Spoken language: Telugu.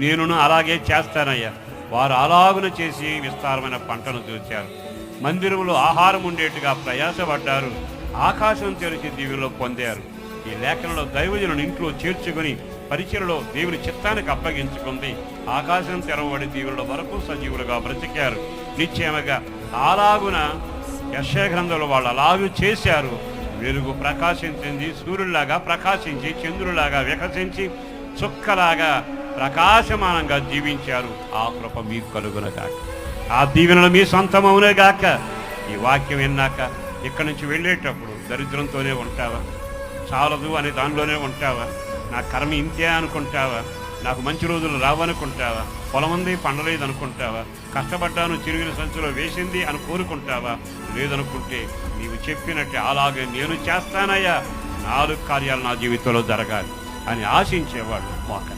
నేనును అలాగే చేస్తానయ్యా. వారు అలాగున చేసి విస్తారమైన పంటను చూశారు. మందిరంలో ఆహారం ఉండేట్టుగా ప్రయాసపడ్డారు. ఆకాశం తెరిచి దీవెనలో పొందారు. ఈ లేఖనంలో దైవజనులను ఇంట్లో చేర్చుకొని పరిచయలో దేవుని చిత్తానికి అప్పగించుకుంది. ఆకాశం తెరవబడి దీవెనల వరకు సజీవులుగా బ్రతికారు. నిశ్చయముగా అలాగున యెషయా గ్రంథంలో వాళ్ళు అలాగూ చేశారు. వెలుగు ప్రకాశించింది, సూర్యులాగా ప్రకాశించి, చంద్రులాగా వికసించి, చుక్కలాగా ప్రకాశమానంగా జీవించారు. ఆ కృప మీకు కలుగునగాక, ఆ దీవెనలు మీ సొంతమవునేగాక. ఈ వాక్యం విన్నాక ఇక్కడి నుంచి వెళ్ళేటప్పుడు దరిద్రంతోనే ఉంటావా? చాలదు అని దానిలోనే ఉంటావా? నా కర్మ ఇంతే అనుకుంటావా? నాకు మంచి రోజులు రావనుకుంటావా? పొలముంది పండలేదు అనుకుంటావా? కష్టపడ్డాను చిరిగిన సంచులో వేసింది అని కోరుకుంటావా? లేదనుకుంటే నీవు చెప్పినట్టే అలాగే నేను చేస్తానయ్యా, 4 కార్యాలు నా జీవితంలో జరగాలి అని ఆశించేవాడు మోకాలి.